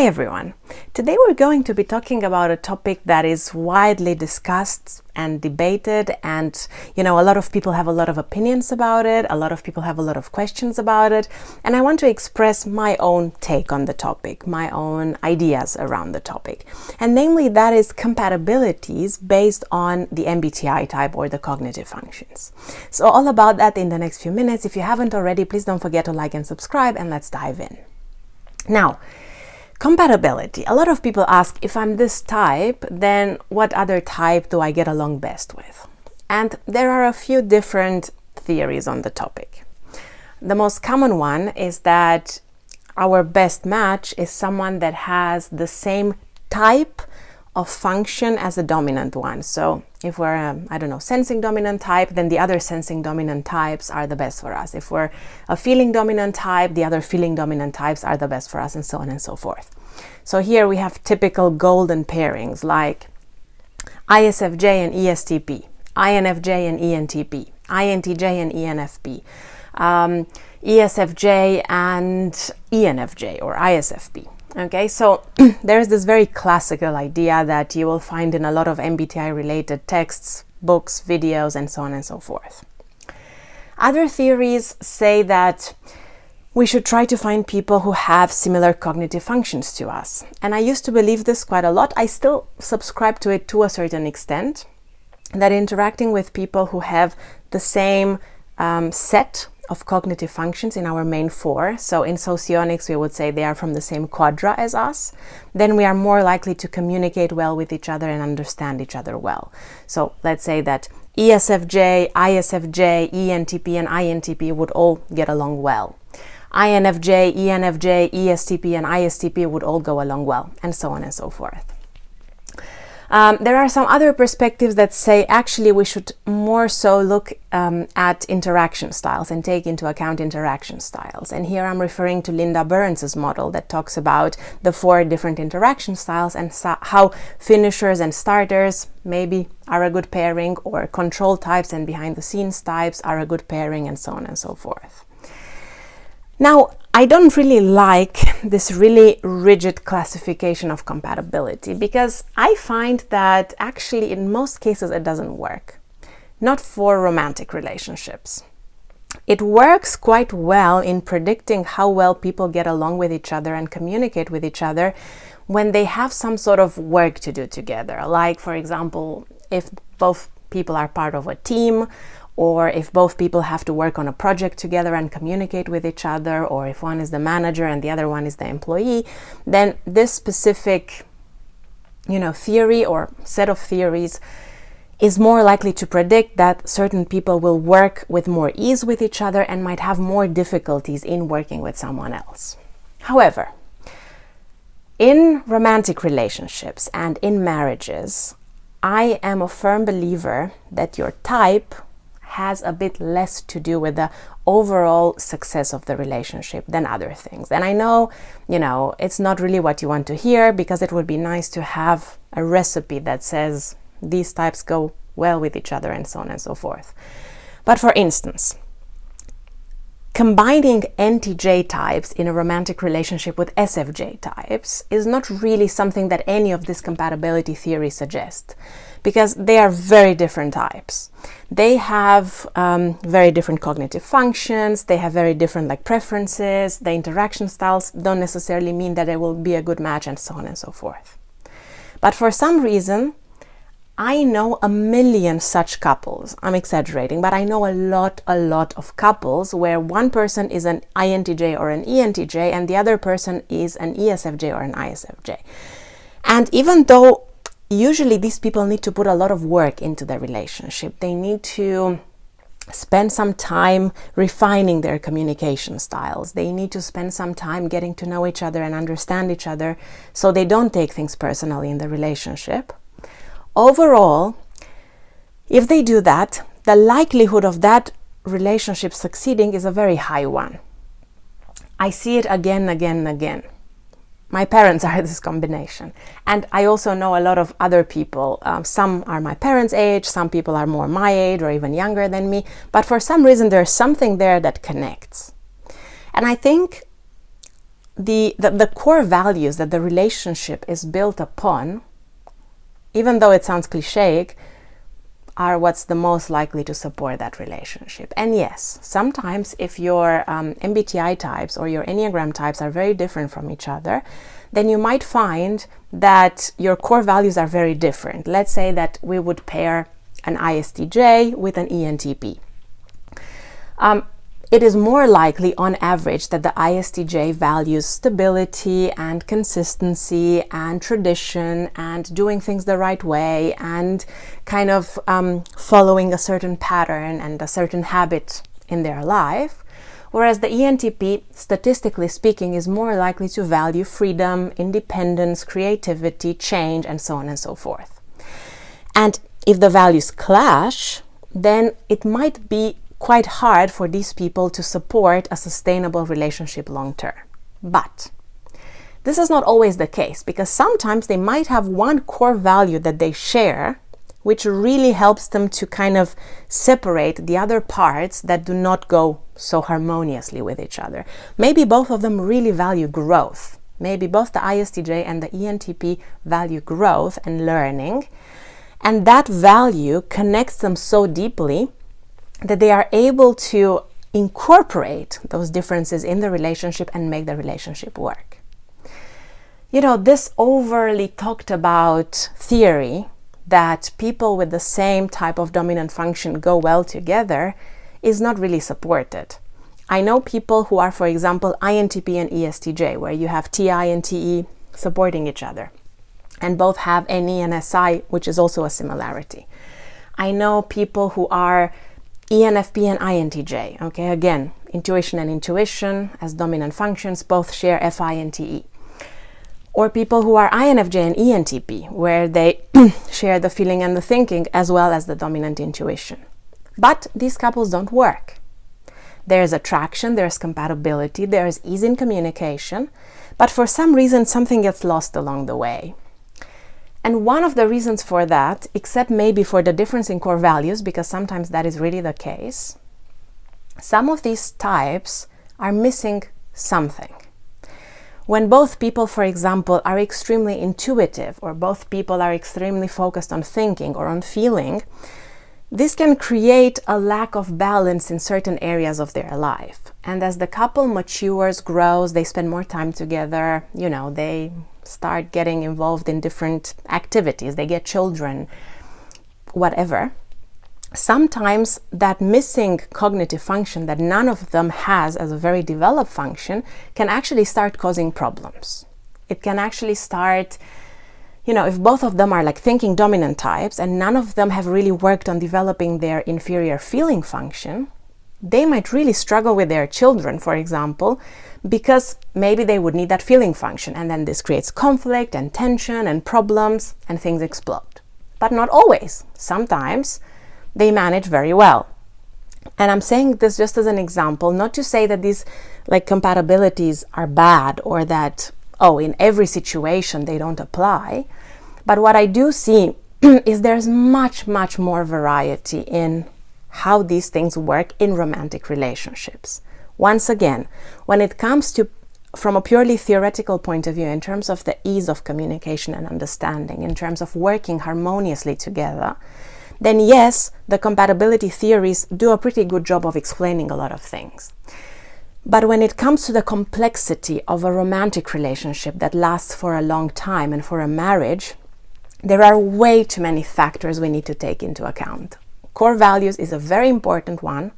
everyone. Today we're going to be talking about a topic that is widely discussed and debated, and a lot of people have a lot of opinions about it, a lot of people have a lot of questions about it, and I want to express my own take on the topic, my own ideas around the topic. And namely, that is compatibilities based on the MBTI type or the cognitive functions. So all about that in the next few minutes. If you haven't already, please don't forget to like and subscribe, and let's dive in. Now, compatibility. A lot of people ask, if I'm this type, then what other type do I get along best with? And there are a few different theories on the topic. The most common one is that our best match is someone that has the same type of function as a dominant one. So if we're sensing dominant type, then the other sensing dominant types are the best for us. If we're a feeling dominant type, the other feeling dominant types are the best for us, and so on and so forth. So here we have typical golden pairings like ISFJ and ESTP, INFJ and ENTP, INTJ and ENFP, ESFJ and ENFJ or ISFP. Okay, so there's this very classical idea that you will find in a lot of MBTI related texts, books, videos, and so on and so forth. Other theories say that we should try to find people who have similar cognitive functions to us. And I used to believe this quite a lot. I still subscribe to it to a certain extent, that interacting with people who have the same set of cognitive functions in our main four, so in socionics we would say they are from the same quadra as us, then we are more likely to communicate well with each other and understand each other well. So let's say that ESFJ, ISFJ, ENTP and INTP would all get along well. INFJ, ENFJ, ESTP and ISTP would all go along well, and so on and so forth. There are some other perspectives that say actually we should more so look at interaction styles and take into account interaction styles. And here I'm referring to Linda Burns's model that talks about the 4 different interaction styles and how finishers and starters maybe are a good pairing, or control types and behind the scenes types are a good pairing, and so on and so forth. Now, I don't really like this really rigid classification of compatibility, because I find that actually in most cases it doesn't work. Not for romantic relationships. It works quite well in predicting how well people get along with each other and communicate with each other when they have some sort of work to do together. Like, for example, if both people are part of a team, or if both people have to work on a project together and communicate with each other, or if one is the manager and the other one is the employee, then this specific, theory or set of theories is more likely to predict that certain people will work with more ease with each other and might have more difficulties in working with someone else. However, in romantic relationships and in marriages, I am a firm believer that your type has a bit less to do with the overall success of the relationship than other things. And I know, it's not really what you want to hear, because it would be nice to have a recipe that says these types go well with each other and so on and so forth. But for instance, combining NTJ types in a romantic relationship with SFJ types is not really something that any of this compatibility theory suggests, because they are very different types. They have very different cognitive functions, they have very different preferences, the interaction styles don't necessarily mean that it will be a good match, and so on and so forth. But for some reason, I know a million such couples. I'm exaggerating, but I know a lot of couples where one person is an INTJ or an ENTJ and the other person is an ESFJ or an ISFJ. And even though usually these people need to put a lot of work into their relationship, they need to spend some time refining their communication styles. They need to spend some time getting to know each other and understand each other so they don't take things personally in the relationship. Overall, if they do that, the likelihood of that relationship succeeding is a very high one. I see it again and again. My parents are this combination. And I also know a lot of other people. Some are my parents' age, some people are more my age or even younger than me. But for some reason, there's something there that connects. And I think the core values that the relationship is built upon, even though it sounds clichéic, are what's the most likely to support that relationship. And yes, sometimes if your MBTI types or your Enneagram types are very different from each other, then you might find that your core values are very different. Let's say that we would pair an ISTJ with an ENTP. It is more likely on average that the ISTJ values stability and consistency and tradition and doing things the right way and kind of following a certain pattern and a certain habit in their life. Whereas the ENTP, statistically speaking, is more likely to value freedom, independence, creativity, change, and so on and so forth. And if the values clash, then it might be quite hard for these people to support a sustainable relationship long term. But this is not always the case, because sometimes they might have one core value that they share, which really helps them to kind of separate the other parts that do not go so harmoniously with each other. Maybe both of them really value growth. Maybe both the ISTJ and the ENTP value growth and learning, and that value connects them so deeply that they are able to incorporate those differences in the relationship and make the relationship work. You know, this overly talked about theory that people with the same type of dominant function go well together is not really supported. I know people who are, for example, INTP and ESTJ, where you have TI and TE supporting each other, and both have NE and SI, which is also a similarity. I know people who are ENFP and INTJ, okay, again, intuition and intuition as dominant functions, both share FI and TE. Or people who are INFJ and ENTP, where they share the feeling and the thinking as well as the dominant intuition. But these couples don't work. There is attraction, there is compatibility, there is ease in communication, but for some reason something gets lost along the way. And one of the reasons for that, except maybe for the difference in core values, because sometimes that is really the case, some of these types are missing something. When both people, for example, are extremely intuitive, or both people are extremely focused on thinking or on feeling, this can create a lack of balance in certain areas of their life. And as the couple matures, grows, they spend more time together, you know, they start getting involved in different activities, they get children, whatever. Sometimes that missing cognitive function that none of them has as a very developed function can actually start causing problems. It can actually start, you know, if both of them are like thinking dominant types and none of them have really worked on developing their inferior feeling function, they might really struggle with their children, for example, because maybe they would need that feeling function, and then this creates conflict and tension and problems and things explode. But not always. Sometimes they manage very well. And I'm saying this just as an example, not to say that these like compatibilities are bad or that, oh, in every situation they don't apply. But what I do see is there's much, much more variety in how these things work in romantic relationships. Once again, when it comes to, from a purely theoretical point of view, in terms of the ease of communication and understanding, in terms of working harmoniously together, then yes, the compatibility theories do a pretty good job of explaining a lot of things. But when it comes to the complexity of a romantic relationship that lasts for a long time and for a marriage, there are way too many factors we need to take into account. Core values is a very important one,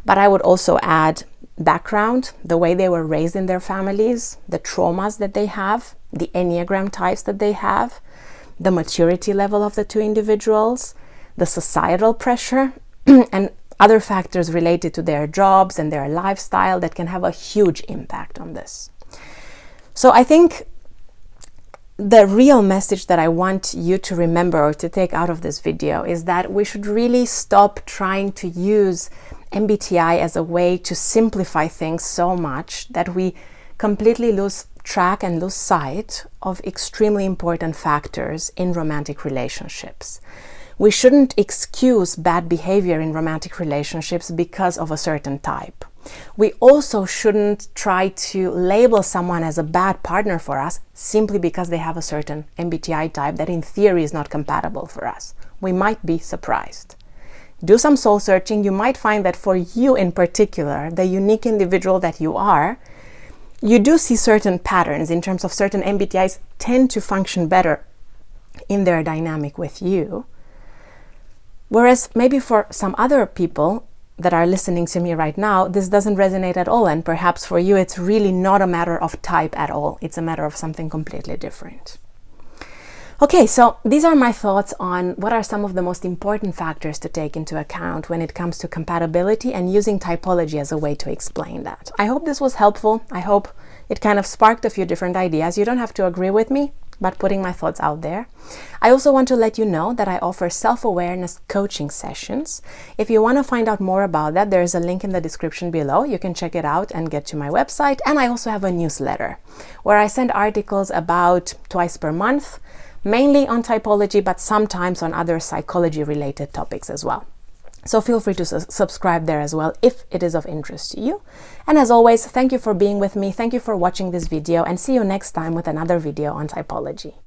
but I would also add background, the way they were raised in their families, the traumas that they have, the Enneagram types that they have, the maturity level of the two individuals, the societal pressure, and other factors related to their jobs and their lifestyle that can have a huge impact on this. So I think the real message that I want you to remember or to take out of this video is that we should really stop trying to use MBTI as a way to simplify things so much that we completely lose track and lose sight of extremely important factors in romantic relationships. We shouldn't excuse bad behavior in romantic relationships because of a certain type. We also shouldn't try to label someone as a bad partner for us simply because they have a certain MBTI type that in theory is not compatible for us. We might be surprised. Do some soul searching. You might find that for you in particular, the unique individual that you are, you do see certain patterns in terms of certain MBTIs tend to function better in their dynamic with you. Whereas maybe for some other people that are listening to me right now, this doesn't resonate at all. And perhaps for you, it's really not a matter of type at all. It's a matter of something completely different. Okay, so these are my thoughts on what are some of the most important factors to take into account when it comes to compatibility and using typology as a way to explain that. I hope this was helpful. I hope it kind of sparked a few different ideas. You don't have to agree with me, but putting my thoughts out there. I also want to let you know that I offer self-awareness coaching sessions. If you want to find out more about that, there is a link in the description below. You can check it out and get to my website. And I also have a newsletter where I send articles about twice per month, mainly on typology, but sometimes on other psychology-related topics as well. So feel free to subscribe there as well if it is of interest to you. And as always, thank you for being with me. Thank you for watching this video, and see you next time with another video on typology.